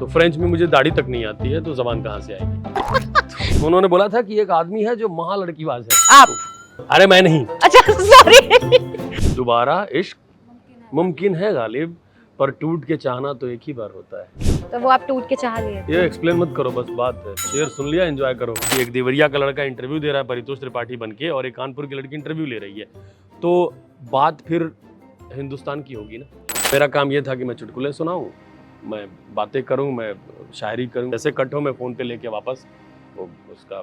तो फ्रेंच में मुझे दाढ़ी तक नहीं आती है, तो जबान कहाँ से आएगी। उन्होंने बोला था कि एक आदमी है जो महा लड़कीबाज है। आप? अरे मैं नहीं। अच्छा सॉरी। दोबारा इश्क मुमकिन है गालिब, पर टूट के चाहना तो एक ही बार होता है। तो वो आप टूट के चाह लिए? ये एक्सप्लेन मत करो, बस बात है। शेर सुन लिया, एंजॉय करो। एक देवरिया का लड़का इंटरव्यू दे रहा है परितोष त्रिपाठी बन के, और एक कानपुर की लड़की इंटरव्यू ले रही है, तो बात फिर हिंदुस्तान की होगी ना। मेरा काम ये था कि मैं चुटकुले सुनाऊं, मैं बातें करूं, मैं शायरी करूं। जैसे कट हो मैं फ़ोन पे लेके वापस वो उसका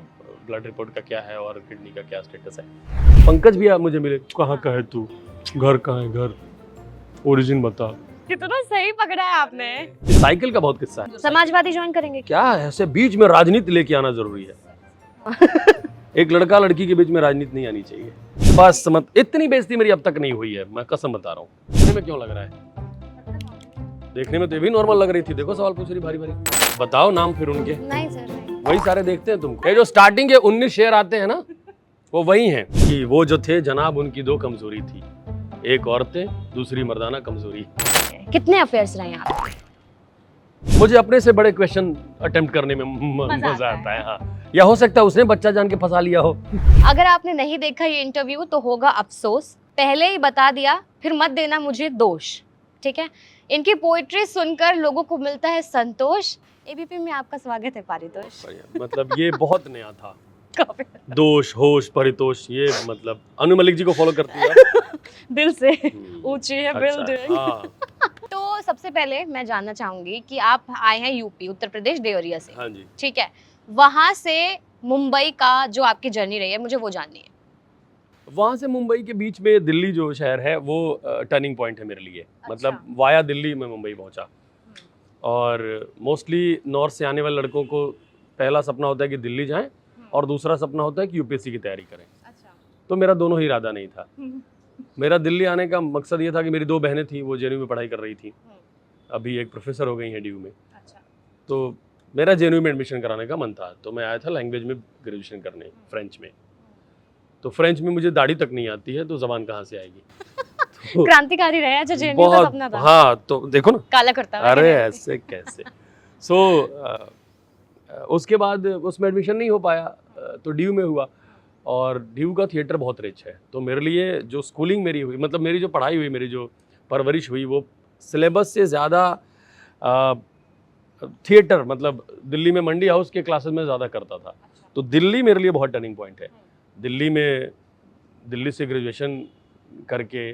ब्लड रिपोर्ट का क्या है और किडनी का क्या स्टेटस है। पंकज भी मुझे मिले, कहाँ का है तू, घर कहाँ है, घर ओरिजिन बता। कितना सही पकड़ा है आपने। साइकिल का बहुत किस्सा है। समाजवादी ज्वाइन करेंगे क्या है, ऐसे बीच में राजनीति लेके आना जरूरी है। एक लड़का लड़की के बीच में राजनीति नहीं आनी चाहिए। बस मत, इतनी बेइज्जती मेरी अब तक नहीं हुई है, मैं कसम बता रहा हूँ। देखने में क्यों लग रहा है? देखने में तो ये भी नॉर्मल लग रही थी। देखो सवाल पूछ रही भारी भारी। बताओ नाम फिर उनके। नहीं सर नहीं। वही सारे देखते हैं तुमको। ये जो स्टार्टिंग के 19 शेर आते हैं ना, वो वही हैं कि वो जो थे जनाब, उनकी दो कमजोरी थी, एक औरतें, दूसरी मर्दाना कमजोरी। कितने अफेयर्स रहे आप? मुझे अपने से बड़े क्वेश्चन अटेम्प्ट करने में मजा आता है। हाँ, या हो सकता है उसने बच्चा जान के फंसा लिया हो। अगर आपने नहीं देखा ये इंटरव्यू तो होगा अफसोस। पहले ही बता दिया, फिर मत देना मुझे दोष, ठीक है? इनकी पोएट्री सुनकर लोगों को मिलता है संतोष। एबीपी में आपका स्वागत है पारितोष। मतलब ये बहुत नया था। दोष, होश, परितोष, ये मतलब अनु मलिक जी को फॉलो करती है। दिल से ऊंची है अच्छा, बिल्डिंग। हाँ। तो सबसे पहले मैं जानना चाहूंगी कि आप आए हैं यूपी, उत्तर प्रदेश, देवरिया से। हाँ जी। ठीक है, वहां से मुंबई का जो आपकी जर्नी रही है मुझे वो जाननी है। वहाँ से मुंबई के बीच में दिल्ली जो शहर है वो टर्निंग पॉइंट है मेरे लिए। अच्छा। मतलब वाया दिल्ली में मुंबई पहुँचा। और मोस्टली नॉर्थ से आने वाले लड़कों को पहला सपना होता है कि दिल्ली जाएं, और दूसरा सपना होता है कि यूपीएससी की तैयारी करें। अच्छा। तो मेरा दोनों ही इरादा नहीं था। मेरा दिल्ली आने का मकसद ये था कि मेरी दो बहनें थी, वो जेएनयू में पढ़ाई कर रही थी, अभी एक प्रोफेसर हो गई हैं डीयू में। अच्छा। तो मेरा जेएनयू में एडमिशन कराने का मन था, तो मैं आया था लैंग्वेज में ग्रेजुएशन करने, फ्रेंच में। तो फ्रेंच में मुझे दाढ़ी तक नहीं आती है, तो जबान कहाँ से आएगी। तो क्रांतिकारी रहे जो जेएनयू का सपना था। हाँ, तो देखो ना, काला करता हुआ। अरे ऐसे कैसे। उसके बाद उसमें एडमिशन नहीं हो पाया, तो डीयू में हुआ। और डीयू का थिएटर बहुत रिच है, तो मेरे लिए जो स्कूलिंग मेरी हुई, मतलब मेरी जो पढ़ाई हुई, मेरी जो परवरिश हुई, वो सिलेबस से ज़्यादा थिएटर, मतलब दिल्ली में मंडी हाउस के क्लासेस में ज़्यादा करता था। तो दिल्ली मेरे लिए बहुत टर्निंग पॉइंट है। दिल्ली से ग्रेजुएशन करके,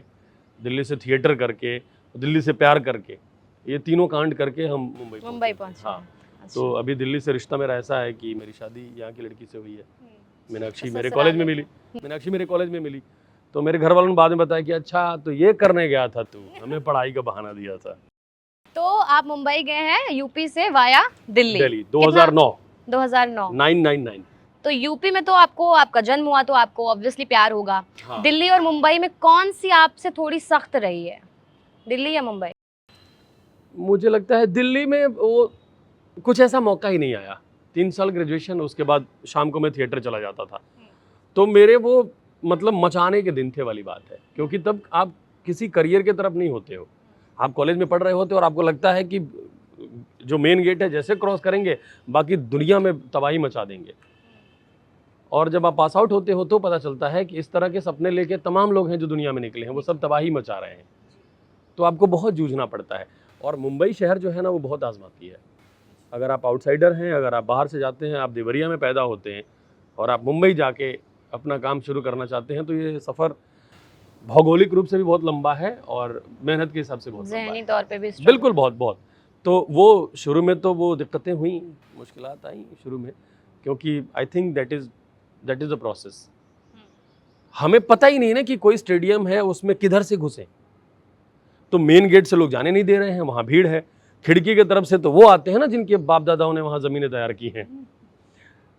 दिल्ली से थिएटर करके, दिल्ली से प्यार करके, ये तीनों कांड करके हम मुंबई पहुंचे। हाँ, तो अभी दिल्ली से रिश्ता मेरा ऐसा है कि मेरी शादी यहाँ की लड़की से हुई है। मीनाक्षी मेरे कॉलेज में मिली। मीनाक्षी मेरे कॉलेज में मिली, तो मेरे घर वालों ने बाद में बताया कि अच्छा तो ये करने गया था तू, हमें पढ़ाई का बहाना दिया था। तो आप मुंबई गए हैं यूपी से वाया दिल्ली 2009 999। तो यूपी में तो आपको, आपका जन्म हुआ तो आपको ऑब्वियसली प्यार होगा। हाँ। दिल्ली और मुंबई में कौन सी आपसे थोड़ी सख्त रही है, दिल्ली या मुंबई? मुझे लगता है दिल्ली में वो कुछ ऐसा मौका ही नहीं आया। 3 साल ग्रेजुएशन, उसके बाद शाम को मैं थिएटर चला जाता था। तो मेरे वो मतलब मचाने के दिन थे वाली बात है, क्योंकि तब आप किसी करियर के तरफ नहीं होते हो, आप कॉलेज में पढ़ रहे होते हो, और आपको लगता है कि जो मेन गेट है जैसे क्रॉस करेंगे बाकी दुनिया में तबाही मचा देंगे। और जब आप पास आउट होते हो तो पता चलता है कि इस तरह के सपने लेके तमाम लोग हैं जो दुनिया में निकले हैं, वो सब तबाही मचा रहे हैं। तो आपको बहुत जूझना पड़ता है। और मुंबई शहर जो है ना, वो बहुत आजमाती है। अगर आप आउटसाइडर हैं, अगर आप बाहर से जाते हैं, आप देवरिया में पैदा होते हैं और आप मुंबई जाके अपना काम शुरू करना चाहते हैं, तो ये सफ़र भौगोलिक रूप से भी बहुत लंबा है और मेहनत के हिसाब से बहुत लंबा है। ज़हनी तौर पे भी बिल्कुल, बहुत। तो वो शुरू में तो वो दिक्कतें हुई, मुश्किलात आई शुरू में, क्योंकि I think that is the process. हमें पता ही नहीं ना कि कोई स्टेडियम है, उसमें किधर से घुसे। तो मेन गेट से लोग जाने नहीं दे रहे हैं, वहाँ भीड़ है। खिड़की की तरफ से तो वो आते हैं ना जिनके बाप दादाओं ने वहाँ ज़मीनें तैयार की हैं।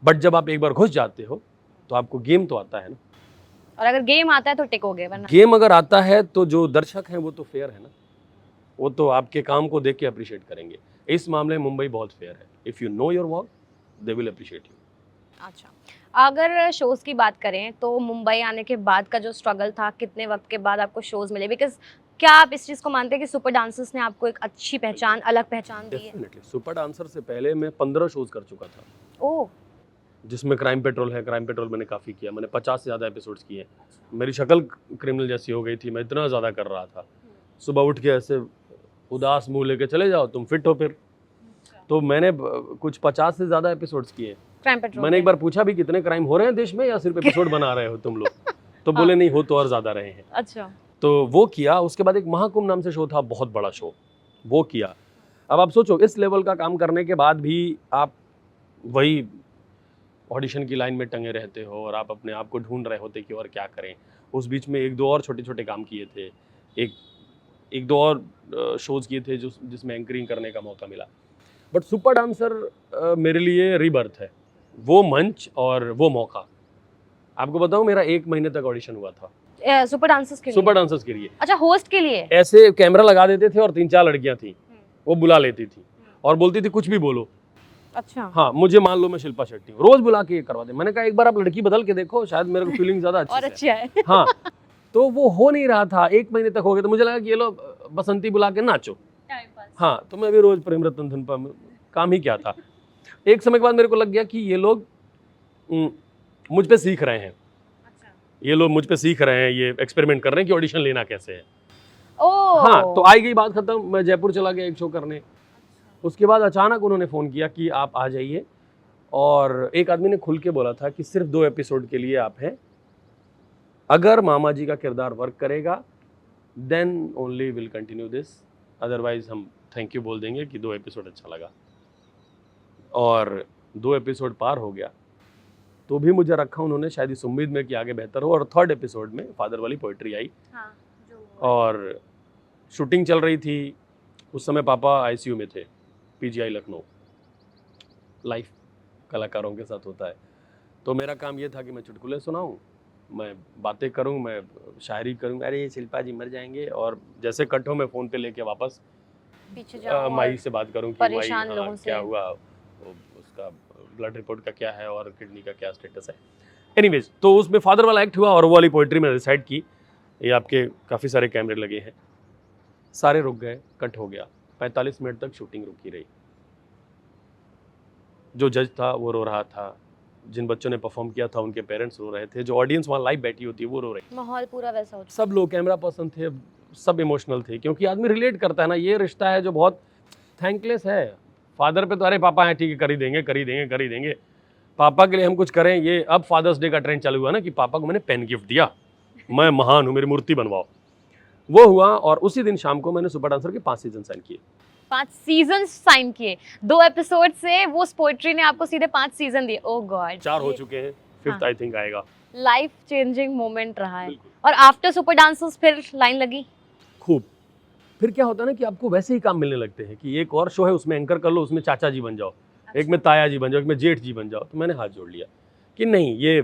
बट जब आप एक बार घुस जाते हो तो आपको गेम तो आता है ना। और अगर गेम आता है तो टिकोगे, वरना गेम अगर आता है तो जो दर्शक हैं वो तो फेयर है ना, वो तो आपके काम को देख के अप्रिशिएट करेंगे। इस मामले में मुंबई बहुत फेयर है। If you know your work they will appreciate you. अच्छा, अगर शोज़ की बात करें तो मुंबई आने के बाद का जो स्ट्रगल था, कितने वक्त के बाद आपको शोज़ मिले? बिकॉज क्या आप इस चीज को मानते हैं कि सुपर डांसर्स ने आपको एक अच्छी पहचान, अलग पहचान दी है? डेफिनेटली सुपर डांसर से पहले मैं 15 शोज कर चुका था, ओह, जिसमें क्राइम पेट्रोल है। क्राइम पेट्रोल मैंने काफ़ी किया, मैंने 50 से ज़्यादा एपिसोड्स किए। मेरी शक्ल क्रिमिनल जैसी हो गई थी, मैं इतना ज़्यादा कर रहा था। सुबह उठ के ऐसे उदास मुंह लेके चले जाओ, तुम फिट हो फिर। तो मैंने कुछ 50 से ज़्यादा एपिसोड्स किए। क्राइम पेट्रोल मैंने एक बार पूछा भी कितने क्राइम हो रहे हैं देश में या सिर्फ एपिसोड बना रहे हो तुम लोग, तो बोले नहीं हो तो और ज़्यादा रहे हैं। अच्छा, तो वो किया। उसके बाद एक महाकुंभ नाम से शो था, बहुत बड़ा शो, वो किया। अब आप सोचो इस लेवल का काम करने के बाद भी आप वही ऑडिशन की लाइन में टंगे रहते हो और आप अपने आप को ढूंढ रहे होते कि और क्या करें। उस बीच में एक दो और छोटे छोटे काम किए थे, एक दो और शोज किए थे जिसमें एंकरिंग करने का मौका मिला। बट सुपर डांसर मेरे लिए रीबर्थ है, वो मंच और वो मौका। आपको बताऊं मेरा 1 महीने तक ऑडिशन हुआ था सुपर डांसर्स के लिए? सुपर डांसर्स के लिए। अच्छा, होस्ट के लिए? ऐसे कैमरा लगा देते थे और 3-4 लड़कियां थी, वो बुला लेती थी और बोलती थी कुछ भी बोलो। अच्छा, हाँ, मुझे मान लो मैं शिल्पा शेट्टी हूँ, रोज बुला के ये करवा दे। मैंने कहा एक बार आप लड़की बदल के देखो, शायद मेरे को फीलिंग ज्यादा और अच्छी अच्छा है। हाँ, तो वो हो नहीं रहा था। 1 महीने तक हो गया, तो मुझे लगा कि ये लो बसंती बुला के नाचो। हाँ, तो मैं भी रोज प्रेम रतन धन पर काम ही क्या था। एक समय के बाद मेरे को लग गया कि ये लोग मुझ पे सीख रहे हैं। ये लोग मुझ पे सीख रहे हैं, ये एक्सपेरिमेंट कर रहे हैं कि ऑडिशन लेना कैसे है। ओह, हाँ, तो आई गई बात खत्म। मैं जयपुर चला गया एक शो करने। उसके बाद अचानक उन्होंने फ़ोन किया कि आप आ जाइए, और एक आदमी ने खुल के बोला था कि सिर्फ 2 एपिसोड के लिए आप हैं, अगर मामा जी का किरदार वर्क करेगा then only will continue this, otherwise हम थैंक यू बोल देंगे कि 2 एपिसोड अच्छा लगा। और 2 एपिसोड पार हो गया तो भी मुझे रखा उन्होंने, शायद इस उम्मीद में कि आगे बेहतर हो। और 3rd एपिसोड में फादर वाली पोइट्री आई। हाँ, और शूटिंग चल रही थी। उस समय पापा आईसीयू में थे, पीजीआई लखनऊ। लाइफ कलाकारों के साथ होता है। तो मेरा काम ये था कि मैं चुटकुले सुनाऊं, मैं बातें करूं, मैं शायरी करूं, अरे शिल्पा जी मर जाएंगे, और जैसे कट हो मैं फ़ोन पे लेके वापस पीछे जाओ माई से बात करूं कि परेशान माई लोगों से। क्या हुआ, उसका ब्लड रिपोर्ट का क्या है और किडनी का क्या स्टेटस है। एनीवेज, तो उसमें फादर वाला एक्ट हुआ और वो वाली पोइट्री मैंने रिसाइट की। ये आपके काफ़ी सारे कैमरे लगे हैं, सारे रुक गए, कट हो गया। 45 मिनट तक शूटिंग रुकी रही। जो जज था वो रो रहा था, जिन बच्चों ने परफॉर्म किया था उनके पेरेंट्स रो रहे थे, जो ऑडियंस वहाँ लाइव बैठी होती है वो रो रही। माहौल पूरा वैसा होता सब लोग, कैमरा पर्सन थे, सब इमोशनल थे, क्योंकि आदमी रिलेट करता है ना। ये रिश्ता है जो बहुत थैंकलेस है। फादर पे तो अरे पापा हैं, ठीक है, कर ही देंगे कर ही देंगे कर ही देंगे। पापा के लिए हम कुछ करें, ये अब फादर्स डे का ट्रेंड चालू हुआ ना कि पापा को मैंने पेन गिफ्ट दिया, मैं महान हूँ, मेरी मूर्ति बनवाओ। वो हुआ, और उसी दिन शाम को मैंने सुपर डांसर के 5 सीजन साइन किए। 5 सीजन साइन किए, 2 एपिसोड से वो पोएट्री ने आपको सीधे 5 सीजन दिए। ओह गॉड, 4 हो चुके हैं, 5th आई थिंक आएगा। लाइफ चेंजिंग मोमेंट रहा है। बिल्कुल। और आफ्टर सुपर डांसर्स फिर लाइन लगी? खूब। फिर क्या होता है ना कि आपको वैसे ही काम मिलने लगते हैं कि एक और शो है उसमें एंकर कर लो, उसमें चाचा जी बन जाओ, एक में ताया जी बन जाओ, एक में जेठ जी बन जाओ। तो मैंने हाथ जोड़ लिया कि नहीं, ये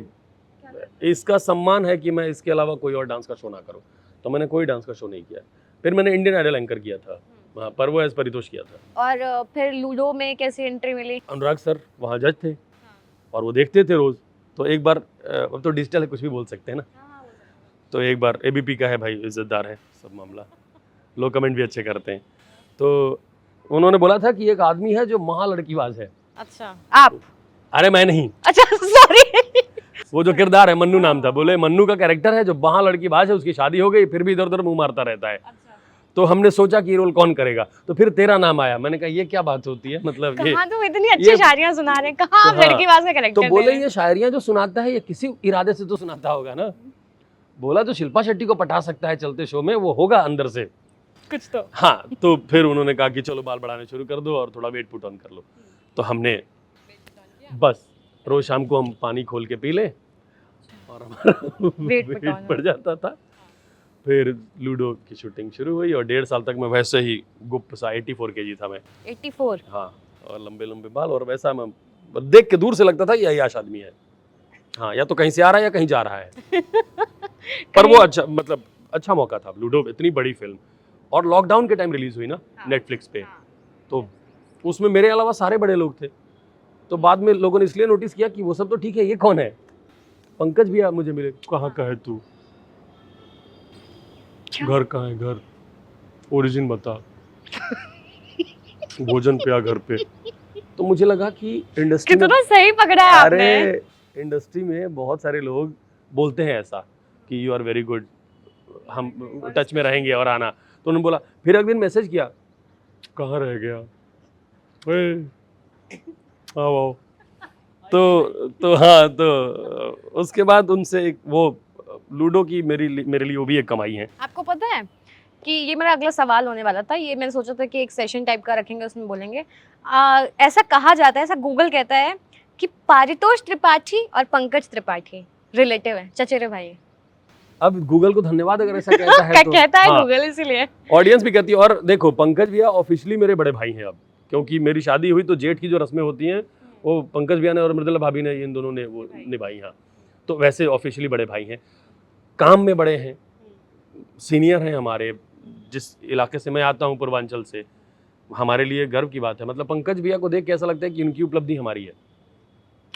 इसका सम्मान है कि मैं इसके अलावा कोई और डांस का शो ना करूं। तो मैंने कोई डांस का शो नहीं किया। फिर मैंने इंडियन आइडल एंकर किया था वहाँ पर, वो एज परितोष किया था। और फिर लूडो में कैसी एंट्री मिली? अनुराग सर वहाँ जज थे और वो देखते थे रोज। तो एक बार, अब तो डिजिटल है, कुछ भी बोल सकते हैं ना, तो एक बार एबीपी का है भाई, इज्जतदार है सब मामला, लोग कमेंट भी अच्छे करते हैं। तो उन्होंने बोला था कि एक आदमी है जो महा लड़कीबाज है। अच्छा, आप? अरे मैं नहीं, अच्छा सॉरी। वो जो किरदार है, मन्नू नाम था। बोले मन्नू का कैरेक्टर है जो महा लड़कीबाज है, उसकी शादी हो गई, फिर भी इधर उधर मुंह मारता रहता है। तो हमने सोचा कि ये रोल कौन करेगा, तो फिर तेरा नाम आया। मैंने कहा ये क्या बात होती है, मतलब ये कहाँ तुम इतनी अच्छी शायरियां सुना रहे हैं, कहाँ आप लड़कीबाज का कैरेक्टर? तो बोले ये शायरियां जो सुनाता है ये किसी इरादे से तो सुनाता होगा ना। बोला तो शिल्पा शेट्टी को पटा सकता है चलते शो में, वो होगा अंदर से कुछ तो। हाँ, तो फिर उन्होंने कहा कि चलो बाल बढ़ाने शुरू कर दो और थोड़ा वेट पुट ऑन कर लो। तो हमने बस रोज शाम को हम पानी खोल के पी ले और हमारा वेट बढ़ जाता था। फिर लूडो की शूटिंग शुरू हुई और 1.5 साल तक मैं वैसे ही गुप्त सा 84 kg था मैं। 84? हाँ, और लंबे लंबे बाल, और वैसा मैं देख के दूर से लगता था ये अय्याश आदमी है। हाँ, या तो कहीं से आ रहा है या कहीं जा रहा है। पर वो अच्छा, मतलब अच्छा मौका था। लूडो इतनी बड़ी फिल्म, और लॉकडाउन के टाइम रिलीज हुई ना नेटफ्लिक्स पे, तो उसमें मेरे अलावा सारे बड़े लोग थे। तो बाद में लोगों ने इसलिए नोटिस किया कि वो सब तो ठीक है, ये कौन है। पंकज भी मुझे मिले, कहाँ का है तू, घर कहाँ है घर, ओरिजिन बता, भोजन पिया घर पे। तो मुझे लगा कि इंडस्ट्री में, कितना सही पकड़ा है अरे आपने। इंडस्ट्री में बहुत सारे लोग बोलते हैं ऐसा कि यू आर वेरी गुड, हम टच में रहेंगे और आना। तो उन्होंने बोला, फिर एक दिन मैसेज किया, कहाँ रह गया, आओ आओ। तो हाँ, तो उसके बाद उनसे एक वो लूडो की मेरे लिए वो भी एक कमाई है। आपको पता है कि ये मेरा अगला सवाल होने वाला था, ये मैंने सोचा था कि एक सेशन टाइप का रखेंगे, उसमें बोलेंगे। ऐसा कहा जाता है, ऐसा गूगल कहता है कि पारितोष त्रिपाठी और पंकज त्रिपाठी रिलेटिव है, चचेरे भाई हैं। अब गूगल को धन्यवाद अगर ऐसा कहता है तो कहता है हाँ, गूगल, इसीलिए। ऑडियंस भी कहती है। और देखो, पंकज भैया ऑफिशियली मेरे बड़े भाई हैं अब, क्योंकि मेरी शादी हुई तो जेठ की जो रस्में होती हैं वो पंकज भैया ने और मृदुला भाभी ने, इन दोनों ने वो निभाई। हाँ, तो वैसे ऑफिशियली बड़े भाई हैं, काम में बड़े हैं, सीनियर हैं हमारे। जिस इलाके से मैं आता हूँ, पूर्वांचल से, हमारे लिए गर्व की बात है। मतलब पंकज भैया को देख के ऐसा लगता है कि उनकी उपलब्धि हमारी है।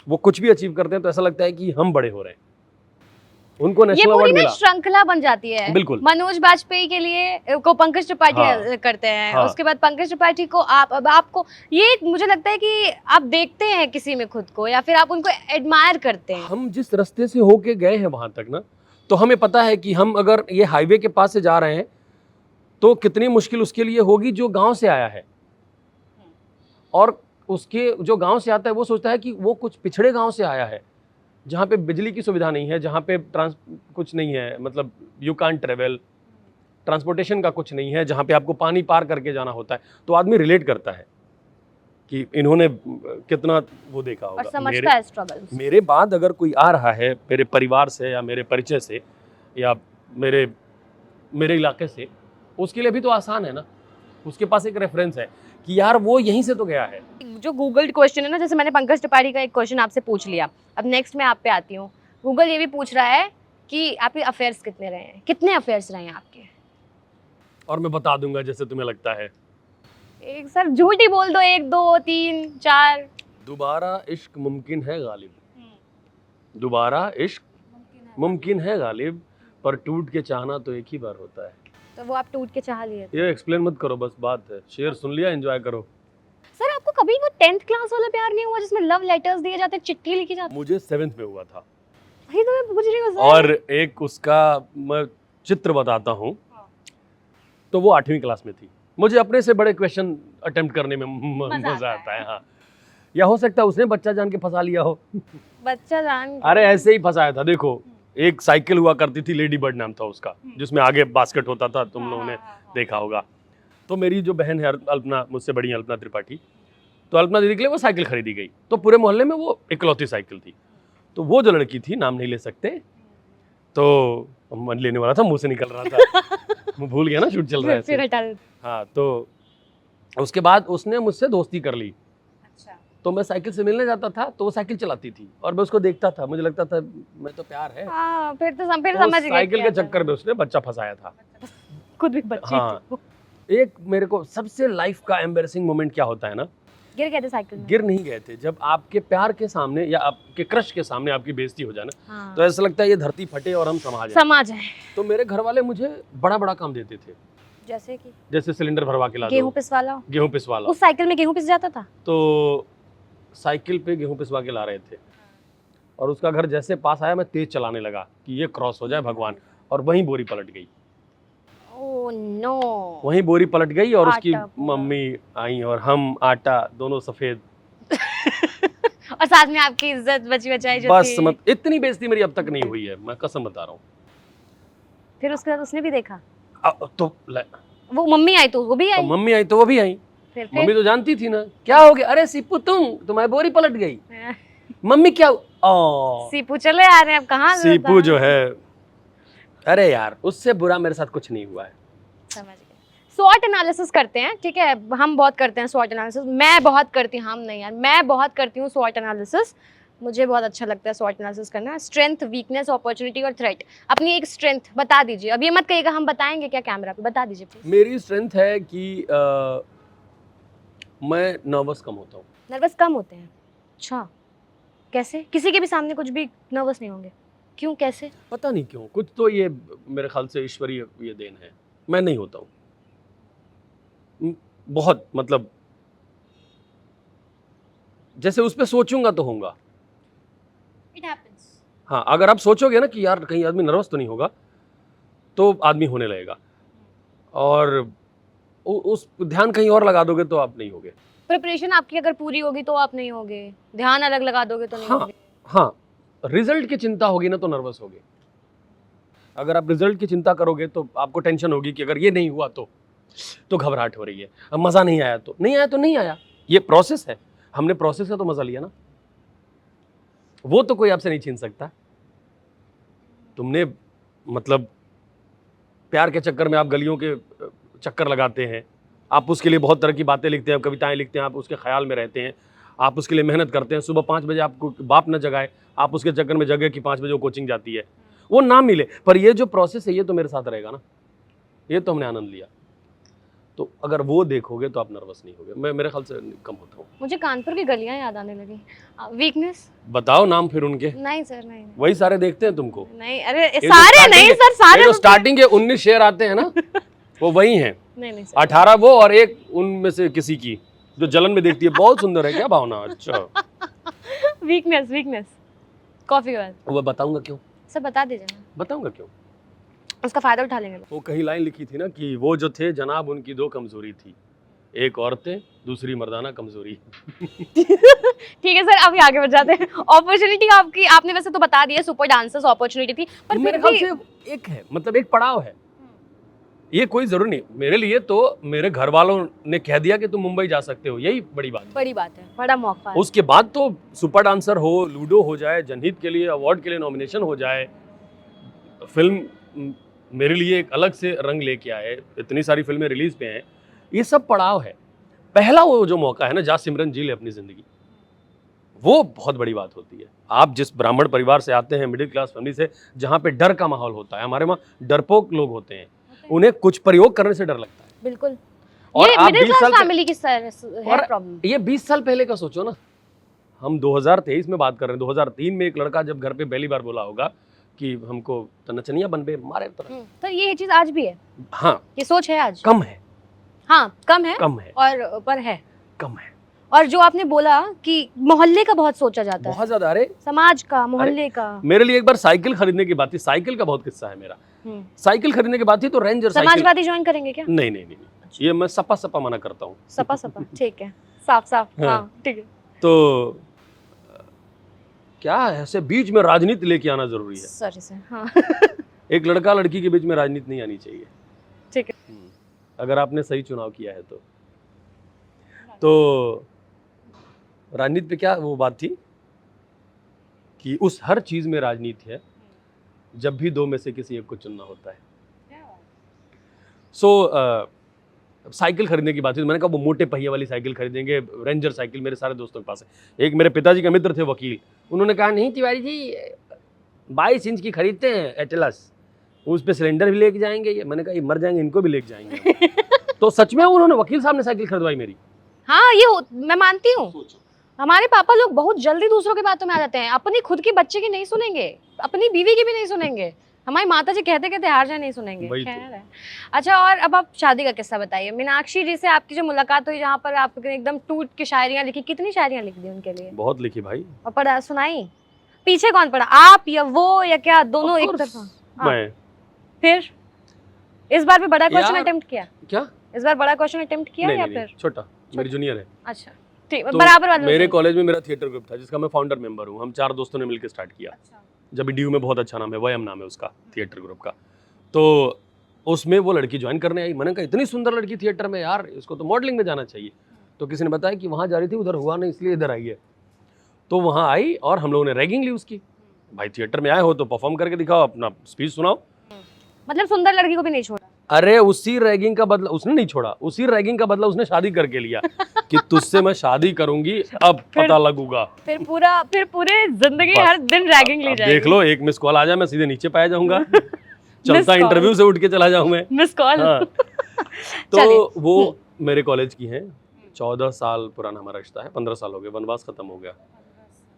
वो कुछ भी अचीव करते हैं तो ऐसा लगता है कि हम बड़े हो रहे हैं। उनको ये नेशनल पूरी अवार्ड ना मिला। श्रृंखला बन जाती है। बिल्कुल। मनोज बाजपेयी के लिए को पंकज त्रिपाठी हाँ। करते हैं, हाँ। उसके बाद पंकज त्रिपाठी को आप, अब आपको ये मुझे लगता है कि आप देखते हैं किसी में खुद को, या फिर आप उनको एडमायर करते हैं। हम जिस रास्ते से होके गए हैं वहां तक ना, तो हमें पता है कि हम अगर ये हाईवे के पास से जा रहे हैं तो कितनी मुश्किल उसके लिए होगी जो गांव से आया है। और उसके जो गांव से आता है वो सोचता है कि वो कुछ पिछड़े गांव से आया है, जहाँ पे बिजली की सुविधा नहीं है, जहाँ पे कुछ नहीं है, मतलब यू कांट ट्रेवल, ट्रांसपोर्टेशन का कुछ नहीं है, जहाँ पे आपको पानी पार करके जाना होता है। तो आदमी रिलेट करता है कि इन्होंने कितना वो देखा और होगा। समझता है स्ट्रगल। मेरे बाद अगर कोई आ रहा है मेरे परिवार से या मेरे परिचय से या मेरे इलाके से, उसके लिए भी तो आसान है ना, उसके पास एक रेफरेंस है कि यार वो यहीं से तो गया है। जो गूगल क्वेश्चन है ना, जैसे मैंने पंकज त्रिपाठी का एक क्वेश्चन आपसे पूछ लिया, अब नेक्स्ट मैं आप पे आती हूँ। गूगल ये भी पूछ रहा है कि आपके अफेयर्स कितने रहे हैं, कितने अफेयर्स रहे हैं आपके। और मैं बता दूंगा जैसे तुम्हें लगता है। एक सर झूठ ही बोल दो, 1 2 3 4। दोबारा इश्क मुमकिन है गालिब, दोबारा इश्क मुमकिन है गालिब, पर टूट के चाहना तो एक ही बार होता है। तो वो आप टूट के चाह लिए थे। ये एक्सप्लेन मत करो, बस बात है, शेर सुन लिया, एंजॉय करो। सर आपको कभी वो 10th क्लास वाला प्यार नहीं हुआ जिसमें लव लेटर्स दिए जाते, चिट्ठी लिखी जाती? मुझे 7th में हुआ था। वही तो मैं पूछ रही हूँ सर। और एक उसका मैं चित्र बताता हूँ। तो वो 8वीं क्लास में थी। मुझे अपने से बड़े क्वेश्चन अटेम्प्ट करने में मजा आता है। हाँ, या हो सकता है उसने बच्चा जान के फंसा लिया हो। बच्चा जान के। अरे ऐसे ही फंसाया था। देखो, एक साइकिल हुआ करती थी, लेडी बर्ड नाम था उसका, जिसमें आगे बास्केट होता था, तुम लोगों ने देखा होगा। तो मेरी जो बहन है अल्पना, मुझसे बड़ी अल्पना त्रिपाठी, तो अल्पना दीदी के लिए वो साइकिल खरीदी गई। तो पूरे मोहल्ले में वो इकलौती साइकिल थी। तो वो जो लड़की थी, नाम नहीं ले सकते, तो मन लेने वाला था, मुंह से निकल रहा था, मैं भूल गया ना, शूट चल रहा है फिर ऐसे। हटा दे। हाँ, तो उसके बाद उसने मुझसे दोस्ती कर ली। अच्छा। तो मैं साइकिल से मिलने जाता था तो वो साइकिल चलाती थी और मैं उसको देखता था, मुझे लगता था मैं तो प्यार है। हाँ, फिर तो समझ गए। साइकिल के चक्कर में उसने बच्चा फंसाया था। खुद भी बच्ची हाँ। थी। एक मेरे को सबसे लाइफ का एम्बैरेसिंग मोमेंट क्या होता है ना, गिर गए थे साइकिल में? गिर नहीं गए थे, जब आपके प्यार के सामने या आपके क्रश के सामने आपकी बेइज्जती हो जाए ना, हाँ। तो ऐसा लगता है ये धरती फटे और हम समा जाए। समा जाए। तो मेरे घर वाले मुझे बड़ा बड़ा काम देते थे, जैसे कि जैसे सिलेंडर भरवा के ला गेहूं दो, पिसवा लाओ। गेहूं पिसवा ला। उस साइकिल में गेहूं पिस जाता था? तो साइकिल पे गेहूं पिसवा के ला रहे थे और उसका घर जैसे पास आया, मैं तेज चलाने लगा कि ये क्रॉस हो जाए भगवान, और वहीं बोरी पलट गई। Oh no. वहीं बोरी पलट गई और उसकी आटा पूरा। मम्मी आई और हम आटा दोनों सफेद। और साथ में आपकी इज्जत बची बचाई जो बस थी। मत, इतनी बेइज्जती मेरी अब तक नहीं हुई है, मैं कसम बता रहा हूँ। फिर उसके बाद उसने भी देखा? तो वो मम्मी आई तो वो भी आई? मम्मी आई तो वो भी आई। फिर मम्मी तो जानती थी ना, क्या हो गया, अरे सीपू तुम्हारी बोरी पलट गई। मम्मी क्या सीपू चले आ रहे हैं, अब कहाँ सीपू जो है, अरे यार उससे बुरा मेरे साथ कुछ नहीं हुआ है। समझ गए। स्वॉट एनालिसिस करते हैं, ठीक है, हम बहुत करते हैं स्वॉट एनालिसिस, मैं बहुत करती हूँ, हम नहीं यार, मैं बहुत करती हूँ स्वॉट एनालिसिस। मुझे बहुत अच्छा लगता है स्वॉट एनालिसिस करना। स्ट्रेंथ, वीकनेस, अपॉर्चुनिटी और थ्रेट। अपनी एक स्ट्रेंथ बता दीजिए। अब ये मत कहिएगा हम बताएंगे क्या कैमरा पे, बता दीजिए प्लीज। मेरी स्ट्रेंथ है कि मैं नर्वस कम होता हूँ। नर्वस कम होते हैं? अच्छा, कैसे? किसी के भी सामने कुछ भी नर्वस नहीं होंगे? क्यों, कैसे? पता नहीं क्यों, कुछ तो ये मेरे ख्याल से ईश्वरीय ये देन है, मैं नहीं होता हूँ। बहुत मतलब जैसे उस पर सोचूंगा तो होऊंगा। It happens. हाँ, अगर आप सोचोगे ना कि यार कहीं आदमी नर्वस तो नहीं होगा, तो आदमी होने लगेगा, और उस ध्यान कहीं और लगा दोगे तो आप नहीं होगे। प्रिपरेशन आपकी अगर पूरी होगी तो आप नहीं होगे, ध्यान अलग लगा दोगे तो नहीं हाँ होगे। हाँ, रिजल्ट की चिंता होगी ना तो नर्वस होगे। अगर आप रिजल्ट की चिंता करोगे तो आपको टेंशन होगी कि अगर ये नहीं हुआ तो घबराहट हो रही है, अब मजा नहीं आया तो नहीं आया, ये प्रोसेस है, हमने प्रोसेस का तो मजा लिया ना, वो तो कोई आपसे नहीं छीन सकता। तुमने मतलब प्यार के चक्कर में आप गलियों के चक्कर लगाते हैं, आप उसके लिए बहुत तरह की बातें लिखते हैं, कविताएं लिखते हैं, आप उसके ख्याल में रहते हैं, आप उसके लिए मेहनत करते हैं, सुबह 5 बजे आपको बाप न जगाए, आप उसके चक्कर में जगह कि 5 बजे वो कोचिंग जाती है, वो ना मिले, पर ये जो प्रोसेस है ये तो मेरे साथ रहेगा ना, ये तो हमने आनंद लिया, तो अगर वो देखोगे तो आप नर्वस नहीं होगे। मैं मेरे ख्याल से कम होता हूँ। मुझे कानपुर की गलियां याद आने लगी। वीकनेस? बताओ नाम फिर उनके। नहीं सर, नहीं वही सारे देखते हैं तुमको। नहीं, अरे ये जो सारे starting नहीं के- सर, सारे ये जो स्टार्टिंग के 19 शेयर आते हैं ना वो वही हैं। नहीं सर। 18 वो और एक उनमें से किसी की जो जलन में देखती है, बहुत सुंदर है क्या भावना। अच्छा, वीकनेस कॉफी के बाद। वो बताऊंगा क्यों, सर बता दीजिए ना, बताऊंगा क्यों। उसका फायदा उठा लेंगे लोग। वो कहीं लाइन लिखी थी ना कि वो जो थे जनाब उनकी 2 कमजोरी थी, एक औरतें, दूसरी मर्दाना कमजोरी। ठीक है सर, अभी आगे बढ़ जाते हैं। अपॉर्चुनिटी आपकी, आपने वैसे तो बता दिया, सुपर डांसर्स अपॉर्चुनिटी थी, पर मेरे फिर ख्याल भी से एक है, मतलब एक पड़ाव है, ये कोई जरूरी नहीं मेरे लिए, तो मेरे घर वालों ने कह दिया कि तुम मुंबई जा सकते हो, यही बड़ी बात है। बड़ी बात है, बड़ा मौका है। उसके बाद तो सुपर डांसर हो, लूडो हो जाए, जनहित के लिए अवार्ड के लिए नॉमिनेशन हो जाए, फिल्म मेरे लिए एक अलग से रंग लेके आए, इतनी सारी फिल्में रिलीज पे हैं, ये सब पड़ाव है। पहला वो जो मौका है ना, जा सिमरन जी ले अपनी जिंदगी, वो बहुत बड़ी बात होती है। आप जिस ब्राह्मण परिवार से आते हैं, मिडिल क्लास फैमिली से, जहाँ पे डर का माहौल होता है, हमारे वहाँ डरपोक लोग होते हैं, उन्हें कुछ प्रयोग करने से डर लगता है। बिल्कुल, और ये आप मिडिल 20 क्लास साल फैमिली की सर है प्रॉब्लम। ये 20 साल पहले का सोचो ना, हम 2023 में बात कर रहे हैं। 2003 में एक लड़का जब घर पे पहली बार बोला होगा कि हमको नचनिया बनबे मारे तरह, तो ये चीज आज भी है, हाँ ये सोच है आज। कम है, हाँ कम है, कम है, और पर है, कम है। और जो आपने बोला कि मोहल्ले का बहुत सोचा जाता है, बहुत ज्यादा। अरे समाज का, मोहल्ले का। मेरे लिए एक बार साइकिल खरीदने की बात थी, साइकिल का बहुत किस्सा है मेरा। साइकिल खरीदने की बात थी तो रेंजर साइकिल। समाजवादी ज्वाइन करेंगे क्या? नहीं नहीं नहीं, ये मैं सपा मना करता हूँ। सपा ठीक है, साफ हाँ। हाँ ठीक है। तो क्या ऐसे बीच में राजनीति लेके आना जरूरी है? सॉरी सर, हाँ। एक लड़का लड़की के बीच में राजनीति नहीं आनी चाहिए। ठीक है। अगर आपने सही चुनाव किया है तो राजनीति पे क्या वो बात थी कि उस हर चीज में राजनीति है जब भी 2 में से किसी एक को चुनना होता है। साइकिल खरीदने की बात थी तो मैंने कहा वो मोटे पहिए वाली साइकिल खरीदेंगे, रेंजर साइकिल मेरे सारे दोस्तों के पास है। एक मेरे पिताजी का मित्र थे वकील, उन्होंने कहा नहीं तिवारी जी 22 इंच की खरीदते हैं एटलस, उस पे सिलेंडर भी लेके जाएंगे। ये मैंने कहा ये मर जाएंगे, इनको भी लेके जाएंगे। तो सच में उन्होंने वकील साहब ने साइकिल खरीदवाई मेरी। हाँ ये मैं मानती हूँ, हमारे पापा लोग बहुत जल्दी दूसरों की बातों में आ जाते हैं, अपनी खुद की बच्चे की नहीं सुनेंगे, अपनी बीवी की भी नहीं सुनेंगे, हमारी माता जी कहते कहते हार जाए नहीं सुनेंगे। खैर है। अच्छा, और अब आप शादी का किस्सा बताइए। मीनाक्षी जी से आपकी जो मुलाकात हुई, जहाँ पर आपने एकदम टूट के शायरियाँ लिखी, कितनी शायरियाँ लिख दी उनके लिए? बहुत लिखी भाई। और पढ़ा, सुनाई? पीछे कौन पढ़ा, आप या वो या क्या, दोनों एक तरफा? मैं। फिर इस बार भी बड़ा क्वेश्चन अटेम्प्ट किया? क्या इस बार बड़ा क्वेश्चन अटेम्प्ट किया या फिर छोटा? मेरी जूनियर है। अच्छा ठीक, तो बराबर वालों मेरे से? कॉलेज में मेरा थिएटर ग्रुप था जिसका मैं फाउंडर मेंबर हूँ। हम 4 दोस्तों ने मिलकर स्टार्ट किया। जब ड्यू में बहुत अच्छा नाम है, वयम नाम है उसका थिएटर ग्रुप का। तो उसमें वो लड़की ज्वाइन करने आई। मैंने कहा इतनी सुंदर लड़की थिएटर में, यार इसको तो मॉडलिंग में जाना चाहिए। तो किसी ने बताया कि वहाँ जा रही थी, उधर हुआ नहीं इसलिए इधर आई है। तो वहाँ आई और हम लोगों ने रैगिंग ली उसकी। भाई थिएटर में आए हो तो परफॉर्म करके दिखाओ, अपना स्पीच सुनाओ। मतलब सुंदर लड़की को भी नहीं छोड़ा? अरे उसी रैगिंग का बदला उसने नहीं छोड़ा, उसी रैगिंग का बदला उसने शादी करके लिया कि तुझसे मैं शादी करूंगी, अब पता लगूगा। फिर पूरे जिंदगी हर दिन रैगिंग ली जाएगी। देख लो, एक मिस कॉल आ जाए मैं सीधे नीचे पाया जाऊंगा। चलता इंटरव्यू से उठ के चला जाऊं मैं। Miss call. हाँ। तो वो मेरे कॉलेज की हैं, 14 साल पुराना हमारा रिश्ता है। 15 साल हो गए, वनवास खत्म हो गया।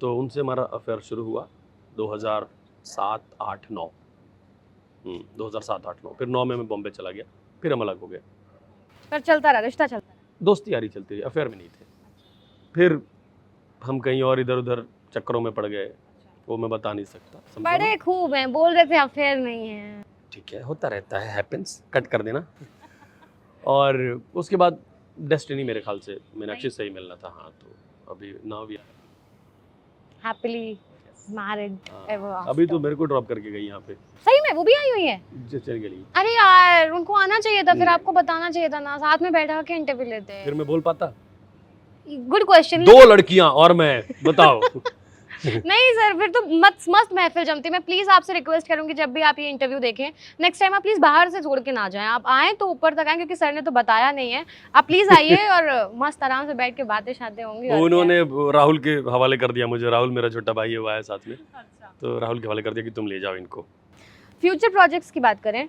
तो उनसे हमारा अफेयर शुरू हुआ 2007-8-9। 2007-8-9, फिर 9 में मैं बॉम्बे चला गया, फिर हम अलग हो गए। पर चलता रहा, रिश्ता चलता रहा। दोस्ती यारी चलती रही, अफेयर में नहीं थे। फिर हम कहीं और इधर उधर चक्करों में पड़ गए, वो मैं बता नहीं सकता। समझो ना? बड़े खूब हैं, बोल रहे थे अफेयर नहीं है। ठीक है, होता रहता है, हैपेंस, कट कर देना। और उसके बाद डेस्टिनी मेरे ख्याल से मीनाक्षी से ही मिलना था। हाँ, तो अभी now we happily married ever after. अभी तो मेरे को ड्रॉप करके गई यहाँ पे, सही में वो भी आई हुई है? चल गई। अरे यार, उनको आना चाहिए था, फिर नहीं। आपको बताना चाहिए था ना, साथ में बैठा के इंटरव्यू लेते। फिर मैं बोल पाता? Good question. 2 लड़कियां और मैं, बताओ। नहीं सर, फिर तो मस्त महफिल जमती। मैं प्लीज आपसे रिक्वेस्ट करूंगी, जब भी आप ये इंटरव्यू देखें नेक्स्ट टाइम, आप प्लीज बाहर से छोड़ के ना जाएं, आप आए तो ऊपर तक आए, क्योंकि सर ने तो बताया नहीं है। आप प्लीज आइए और मस्त आराम से बैठ के बातें शातें होंगी। और उन्होंने राहुल के हवाले कर दिया मुझे, राहुल मेरा छोटा भाई है, वो आया साथ में, तो राहुल के हवाले कर दिया कि तुम ले जाओ इनको। फ्यूचर प्रोजेक्ट्स की बात करें,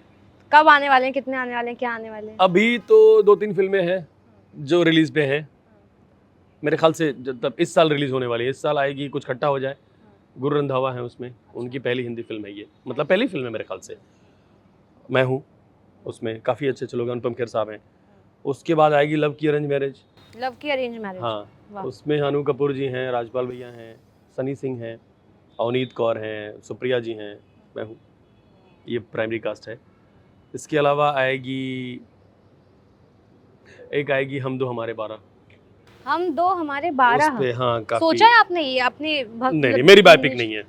कब आने वाले हैं, कितने आने वाले हैं, क्या आने वाले हैं? अभी तो 2-3 फिल्में हैं जो रिलीज पे हैं, मेरे ख्याल से तब इस साल रिलीज होने वाली है। इस साल आएगी, कुछ खट्टा हो जाए, गुरु रंधावा है उसमें, उनकी पहली हिंदी फिल्म है ये, मतलब पहली फिल्म है मेरे ख्याल से। मैं हूँ उसमें, काफ़ी अच्छे अच्छे लोग हैं, अनुपम खेर साहब हैं। उसके बाद आएगी लव की अरेंज मैरिज। लव की अरेंज मैरिज? हाँ, वाह। उसमें अनु कपूर जी हैं, राजपाल भैया हैं, सनी सिंह हैं, अवनीत कौर हैं, सुप्रिया जी हैं, मैं हूँ, ये प्राइमरी कास्ट है। इसके अलावा आएगी, एक आएगी हम दो हमारे 12। हम दो हमारे 12? उस पे हाँ काफी। सोचा है आपने ये अपनी नहीं, मेरी बायोपिक नहीं है।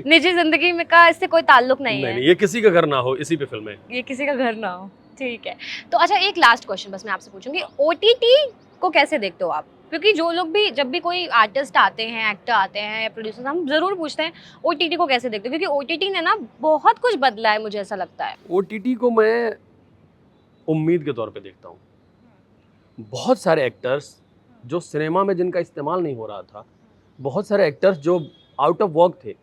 निजी जिंदगी में का इससे कोई ताल्लुक नहीं है। नहीं, ये किसी का घर ना हो, इसी पे फिल्म है। ये किसी का घर ना हो, ठीक है। तो अच्छा, एक लास्ट क्वेश्चन बस मैं आपसे पूछूंगी, OTT को कैसे देखते हो आप? क्योंकि जो लोग भी, जब भी कोई आर्टिस्ट आते हैं, एक्टर आते हैं या प्रोड्यूसर, हम जरूर पूछते हैं OTT को कैसे देखते हो, क्योंकि OTT ने ना बहुत कुछ बदला है, मुझे ऐसा लगता है। OTT को मैं उम्मीद के तौर पे देखता हूँ। बहुत सारे एक्टर्स जो सिनेमा में जिनका इस्तेमाल नहीं हो रहा था, बहुत सारे एक्टर्स जो आउट ऑफ वर्क थे,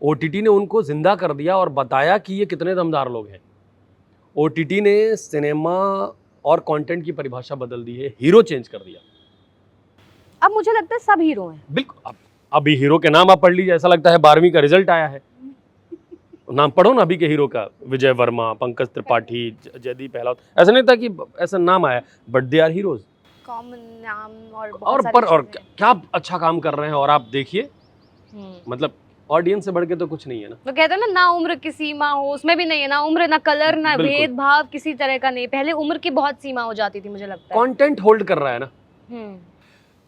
OTT ने उनको जिंदा कर दिया और बताया कि ये कितने दमदार लोग हैं। OTT ने सिनेमा और कंटेंट की परिभाषा बदल दी है, हीरो चेंज कर दिया। अब मुझे लगता है सब हीरो हैं। बिल्कुल, अभी हीरो के नाम आप पढ़ लीजिए, ऐसा लगता है 12वीं का रिजल्ट आया है। नाम पढ़ो ना अभी के हीरो का, विजय वर्मा, पंकज त्रिपाठी, जयदीप पहलवान, ऐसा नहीं था कि ऐसा नाम आया, but they are heroes. Common नाम और और क्या अच्छा काम कर रहे हैं। और आप देखिए, मतलब ऑडियंस से बढ़ के तो कुछ नहीं है ना। वो कहते हैं ना उम्र की सीमा हो, उसमें भी नहीं है, ना उम्र, ना कलर, ना भेदभाव किसी तरह का नहीं। पहले उम्र की बहुत सीमा हो जाती थी, मुझे लगता है। कंटेंट होल्ड कर रहा है ना।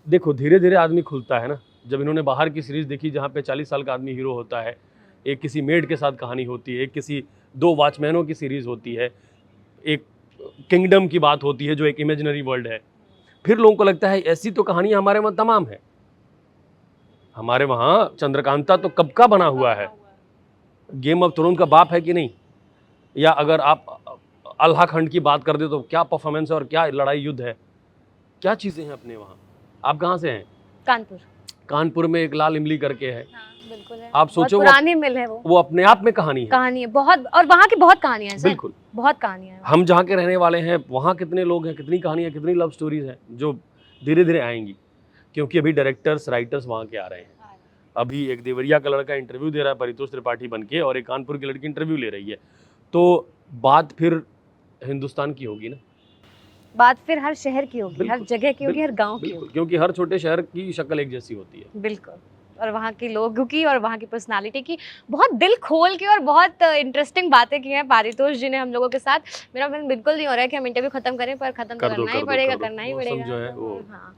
देखो, धीरे धीरे आदमी खुलता है ना। जब इन्होंने बाहर की सीरीज देखी जहाँ पे 40 साल का आदमी हीरो होता है, एक किसी मेड के साथ कहानी होती है, एक किसी 2 वॉचमैनों की सीरीज होती है, एक किंगडम की बात होती है जो एक इमेजिनरी वर्ल्ड है, फिर लोगों को लगता है ऐसी तो कहानी हमारे वहाँ तमाम है। हमारे वहाँ चंद्रकांता तो कब का बना हुआ है, गेम ऑफ थ्रोन का बाप है कि नहीं, या अगर आप अल्लाह खंड की बात कर दे तो क्या परफॉर्मेंस है और क्या लड़ाई युद्ध है, क्या चीज़ें हैं अपने वहाँ। आप कहाँ से हैं? कानपुर। कानपुर में एक लाल इमली करके है, बिल्कुल है। आप सोचो, पुरानी मिल है वो अपने आप में कहानी है बहुत, और वहाँ की बहुत कहानियां हैं। बिल्कुल, बहुत कहानियां हैं। हम जहाँ के रहने वाले हैं वहाँ कितने लोग हैं, कितनी कहानियाँ, कितनी लव स्टोरीज हैं जो धीरे धीरे आएंगी, क्योंकि अभी डायरेक्टर्स, राइटर्स वहाँ के आ रहे हैं। अभी एक देवरिया का लड़का इंटरव्यू दे रहा है परितोष त्रिपाठी बन के, और एक कानपुर की लड़की इंटरव्यू ले रही है, तो बात फिर हिंदुस्तान की होगी ना, बात फिर हर शहर की होगी, हर जगह की होगी, हर गांव की होगी, क्योंकि हर छोटे शहर की शक्ल एक जैसी होती है। बिल्कुल, और वहाँ के लोगों की और वहाँ की पर्सनालिटी की बहुत दिल खोल के और बहुत इंटरेस्टिंग बातें की हैं पारितोष जी ने हम लोगों के साथ। मेरा मन बिल्कुल नहीं हो रहा है कि हम इंटरव्यू खत्म करें, पर खत्म तो करना ही पड़ेगा, करना ही पड़ेगा। जो है वो हाँ,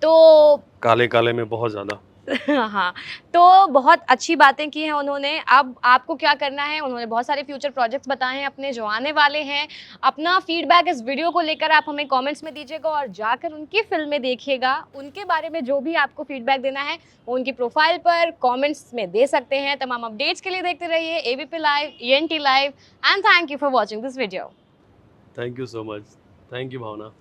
तो काले काले में बहुत ज्यादा हाँ, तो बहुत अच्छी बातें की हैं उन्होंने। अब आपको क्या करना है, उन्होंने बहुत सारे फ्यूचर प्रोजेक्ट्स बताए हैं अपने जो आने वाले हैं। अपना फीडबैक इस वीडियो को लेकर आप हमें कमेंट्स में दीजिएगा और जाकर उनकी फिल्में देखिएगा। उनके बारे में जो भी आपको फीडबैक देना है वो उनकी प्रोफाइल पर कमेंट्स में दे सकते हैं। तमाम अपडेट्स के लिए देखते रहिए ABP live, ENT live, and thank you for watching this video. Thank you so much, thank you Bhavna.